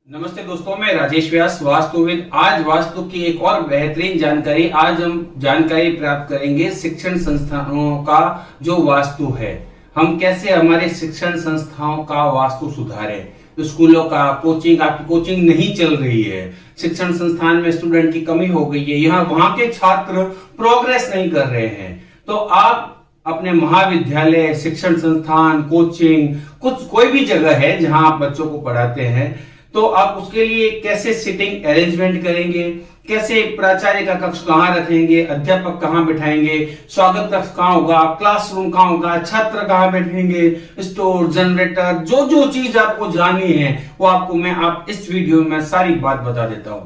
नमस्ते दोस्तों, मैं राजेश व्यास वास्तुविद। आज वास्तु की एक और बेहतरीन जानकारी आज हम जानकारी प्राप्त करेंगे शिक्षण संस्थानों का जो वास्तु है। हम कैसे हमारे शिक्षण संस्थाओं का वास्तु सुधारें। स्कूलों का कोचिंग, आपकी कोचिंग नहीं चल रही है, शिक्षण संस्थान में स्टूडेंट की कमी हो गई है, यहाँ वहां के छात्र प्रोग्रेस नहीं कर रहे हैं, तो आप अपने महाविद्यालय, शिक्षण संस्थान, कोचिंग, कोई भी जगह है जहां आप बच्चों को पढ़ाते हैं, तो आप उसके लिए कैसे सिटिंग अरेंजमेंट करेंगे, कैसे प्राचार्य का कक्ष कहां रखेंगे, अध्यापक कहां बिठाएंगे, स्वागत कक्ष कहां होगा, क्लासरूम कहां होगा, छात्र कहां बैठेंगे, स्टोर, जनरेटर, जो जो चीज आपको जाननी है वो आपको मैं इस वीडियो में सारी बात बता देता हूं।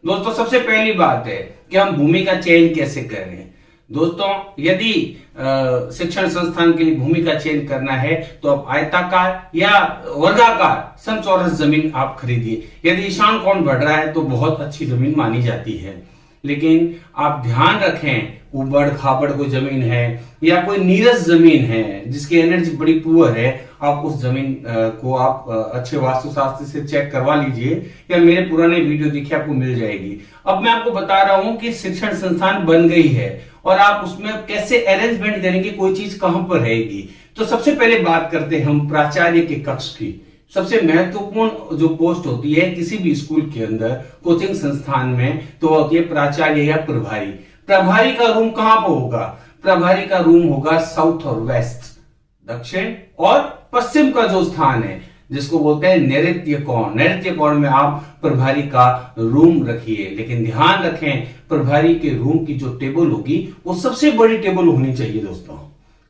दोस्तों, सबसे पहली बात है कि हम भूमि का चयन कैसे करें। दोस्तों, यदि शिक्षण संस्थान के लिए भूमि का चयन करना है तो आप आयताकार या वर्गाकार समचौरस जमीन आप खरीदिए। यदि ईशान कोण बढ़ रहा है तो बहुत अच्छी जमीन मानी जाती है, लेकिन आप ध्यान रखें उबड़ खाबड़ कोई जमीन है या कोई नीरस जमीन है जिसकी एनर्जी बड़ी पुअर है, आप उस जमीन को आप अच्छे वास्तुशास्त्र से चेक करवा लीजिए, या मेरे पुराने वीडियो देखिए, आपको मिल जाएगी। अब मैं आपको बता रहा हूं कि शिक्षण संस्थान बन गई है और आप उसमें कैसे अरेंजमेंट करेंगे, कोई चीज कहां पर रहेगी। तो सबसे पहले बात करते हैं हम प्राचार्य के कक्ष की। सबसे महत्वपूर्ण जो पोस्ट होती है किसी भी स्कूल के अंदर, कोचिंग संस्थान में, तो होती है प्राचार्य या प्रभारी। प्रभारी का रूम कहां पर होगा? प्रभारी का रूम होगा साउथ और वेस्ट, दक्षिण और पश्चिम का जो स्थान है जिसको बोलते हैं नैऋत्य कोण। नैऋत्य कोण में आप प्रभारी का रूम रखिए, लेकिन ध्यान रखें प्रभारी के रूम की जो टेबल होगी वो सबसे बड़ी टेबल होनी चाहिए। दोस्तों,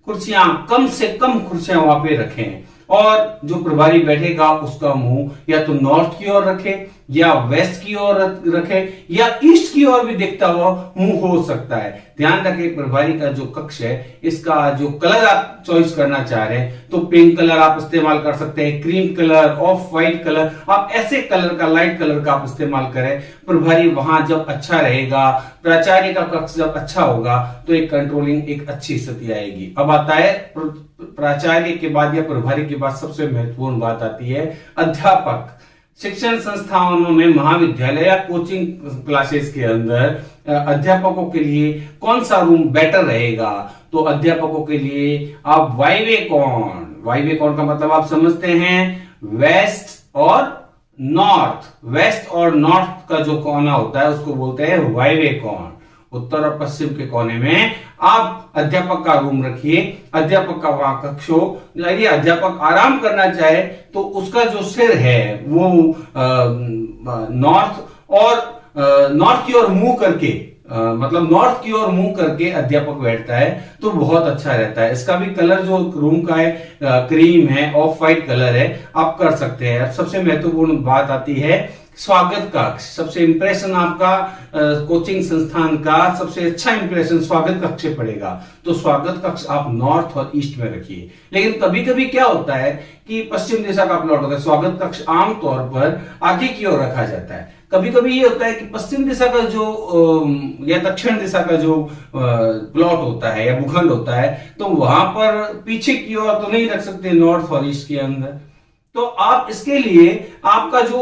कुर्सियां कम से कम कुर्सियां वहां पे रखें, और जो प्रभारी बैठेगा उसका मुंह या तो नॉर्थ की ओर रखे या वेस्ट की ओर रखे या ईस्ट की ओर भी देखता हुआ मुंह हो सकता है। ध्यान रखें प्रभारी का जो कक्ष है इसका जो कलर आप चॉइस करना चाह रहे हैं तो पिंक कलर आप इस्तेमाल कर सकते हैं, cream colour, of white colour, आप ऐसे कलर का, लाइट कलर का आप इस्तेमाल करें। प्रभारी वहां जब अच्छा रहेगा, प्राचार्य का कक्ष जब अच्छा होगा तो एक कंट्रोलिंग, एक अच्छी स्थिति आएगी। अब आता है प्राचार्य के बाद या प्रभारी के बाद सबसे महत्वपूर्ण बात आती है अध्यापक। शिक्षण संस्थानों में, महाविद्यालय या कोचिंग क्लासेस के अंदर अध्यापकों के लिए कौन सा रूम बेटर रहेगा? तो अध्यापकों के लिए आप वायव्य कोण का मतलब आप समझते हैं, वेस्ट और नॉर्थ। वेस्ट और नॉर्थ का जो कोना होता है उसको बोलते हैं वायव्य कोण। उत्तर और पश्चिम के कोने में आप अध्यापक का रूम रखिए, अध्यापक का वहां कक्ष हो। यदि अध्यापक आराम करना चाहे तो उसका जो सिर है वो नॉर्थ की ओर मुंह करके, मतलब नॉर्थ की ओर मुंह करके अध्यापक बैठता है तो बहुत अच्छा रहता है। इसका भी कलर जो रूम का है क्रीम है, ऑफ व्हाइट कलर है, आप कर सकते हैं। सबसे महत्वपूर्ण बात आती है स्वागत कक्ष। सबसे इंप्रेशन आपका कोचिंग संस्थान का सबसे अच्छा इंप्रेशन स्वागत कक्ष से पड़ेगा, तो स्वागत कक्ष आप नॉर्थ और ईस्ट में रखिए। लेकिन कभी कभी क्या होता है कि पश्चिम दिशा का प्लॉट होता है, स्वागत कक्ष आमतौर पर आगे की ओर रखा जाता है। कभी कभी ये होता है कि पश्चिम दिशा का जो या दक्षिण दिशा का जो प्लॉट होता है या भूखंड होता है, तो वहां पर पीछे की ओर तो नहीं रख सकते, नॉर्थ और ईस्ट के अंदर। तो आप इसके लिए आपका जो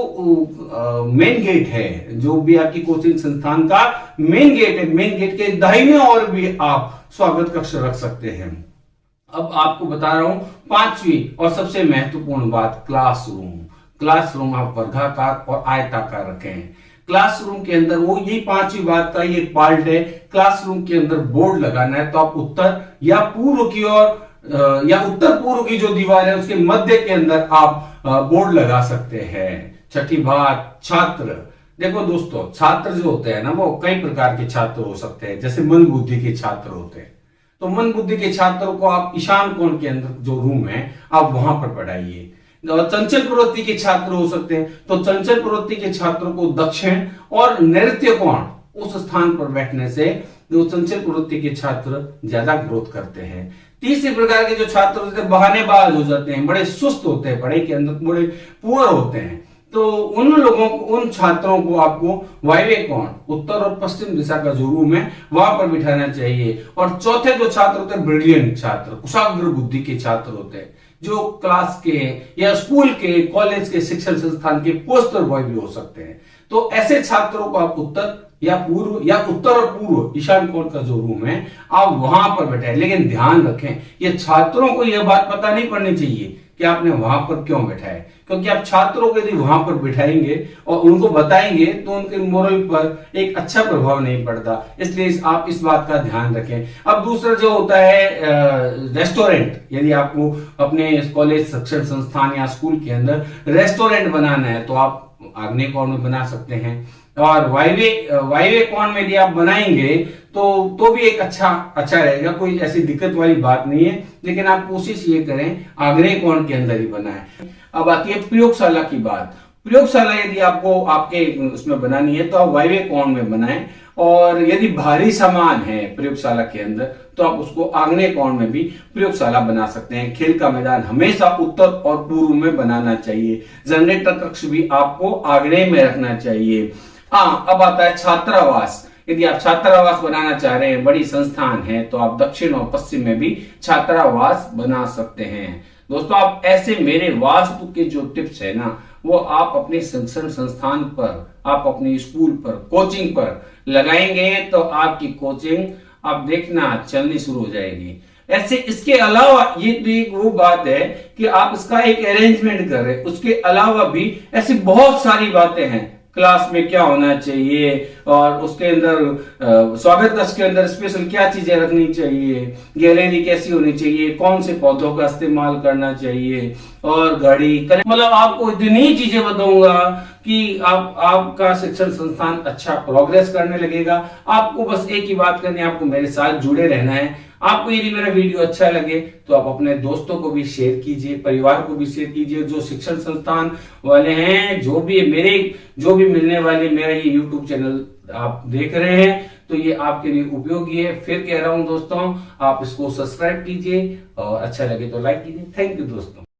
मेन गेट है, जो भी आपकी कोचिंग संस्थान का मेन गेट है, मेन गेट के दाहिने ओर भी आप स्वागत कक्ष रख सकते हैं। अब आपको बता रहा हूं पांचवी और सबसे महत्वपूर्ण बात, क्लासरूम। क्लासरूम आप वर्गाकार और आयताकार रखें। क्लासरूम के अंदर वो यही पांचवी बात का ये पार्ट है। क्लासरूम के अंदर बोर्ड लगाना है तो आप उत्तर या पूर्व की ओर या उत्तर पूर्व की जो दीवार है उसके मध्य के अंदर आप बोर्ड लगा सकते हैं। छठी बात, छात्र। देखो दोस्तों, छात्र जो होते हैं ना वो कई प्रकार के छात्र हो सकते हैं। जैसे मंद बुद्धि के छात्र होते हैं, तो मंद बुद्धि के छात्रों को आप ईशान कोण के अंदर जो रूम है आप वहां पर पढ़ाइए। चंचल प्रवृत्ति के छात्र हो सकते हैं, तो चंचल प्रवृत्ति के छात्रों को दक्षिण और नैऋत्य कोण उस स्थान पर बैठने से जो चंचल प्रवृत्ति के छात्र ज्यादा ग्रोथ करते हैं। तीसरे प्रकार के जो छात्र होते हैं बहानेबाज हो जाते हैं, बड़े सुस्त होते हैं, पढ़ाई के अंदर बड़े पुअर होते हैं, तो उन लोगों को, उन छात्रों को आपको वायव्य कोण, उत्तर और पश्चिम दिशा का जो रूम है वहां पर बिठाना चाहिए। और चौथे जो छात्र होते हैं ब्रिलियंट छात्र, कुशाग्र बुद्धि के छात्र होते हैं, जो क्लास के या स्कूल के, कॉलेज के, शिक्षण संस्थान के पोस्टर बॉय भी हो सकते हैं। तो ऐसे छात्रों को आप उत्तर या पूर्व या उत्तर और पूर्व ईशान कोण का जो रूम है आप वहां पर बैठाएं। लेकिन ध्यान रखें, ये छात्रों को यह बात पता नहीं पड़नी चाहिए कि आपने वहां पर क्यों बैठाया, क्योंकि आप छात्रों को यदि वहां पर बिठाएंगे और उनको बताएंगे तो उनके मोरल पर एक अच्छा प्रभाव नहीं पड़ता। इसलिए आप इस बात का ध्यान रखें। अब दूसरा जो होता है रेस्टोरेंट, यदि आपको अपने कॉलेज, शिक्षण संस्थान या स्कूल के अंदर रेस्टोरेंट बनाना है तो आप आग्नेय कोण में बना सकते हैं, और वायव्य कोण में यदि आप बनाएंगे तो भी एक अच्छा रहेगा, कोई ऐसी दिक्कत वाली बात नहीं है। लेकिन आप कोशिश ये करें आग्नेय कोण के अंदर ही बनाएं। अब आती है प्रयोगशाला की बात। प्रयोगशाला यदि आपको आपके उसमें बनानी है तो आप वायव्य कोण में बनाएं, और यदि भारी सामान है प्रयोगशाला के अंदर तो आप उसको आग्नेय कोण में भी प्रयोगशाला बना सकते हैं। खेल का मैदान हमेशा उत्तर और पूर्व में बनाना चाहिए। जनरेटर कक्ष भी आपको आग्नेय में रखना चाहिए। हाँ, अब आता है छात्रावास। यदि आप छात्रावास बनाना चाह रहे हैं, बड़ी संस्थान है, तो आप दक्षिण और पश्चिम में भी छात्रावास बना सकते हैं। दोस्तों, आप ऐसे मेरे वास्तु के जो टिप्स है ना, वो आप अपने शिक्षण संस्थान पर, आप अपने स्कूल पर, कोचिंग पर लगाएंगे तो आपकी कोचिंग आप देखना चलनी शुरू हो जाएगी। ऐसे इसके अलावा ये तो एक वो बात है कि आप इसका एक अरेंजमेंट कर रहे हैं, उसके अलावा भी ऐसी बहुत सारी बातें हैं। क्लास में क्या होना चाहिए, और उसके अंदर स्वागत कक्ष के अंदर स्पेशल क्या चीजें रखनी चाहिए, गैलरी कैसी होनी चाहिए, कौन से पौधों का इस्तेमाल करना चाहिए, और घड़ी, मतलब आपको इतनी चीजें बताऊंगा कि आपका शिक्षण संस्थान अच्छा प्रोग्रेस करने लगेगा। आपको बस एक ही बात करनी है, आपको मेरे साथ जुड़े रहना है। आपको यदि मेरा वीडियो अच्छा लगे तो आप अपने दोस्तों को भी शेयर कीजिए, परिवार को भी शेयर कीजिए। जो शिक्षण संस्थान वाले हैं, जो भी मिलने वाले मेरा ये YouTube चैनल आप देख रहे हैं, तो ये आपके लिए उपयोगी है। फिर कह रहा हूं दोस्तों, आप इसको सब्सक्राइब कीजिए और अच्छा लगे तो लाइक कीजिए। थैंक यू दोस्तों।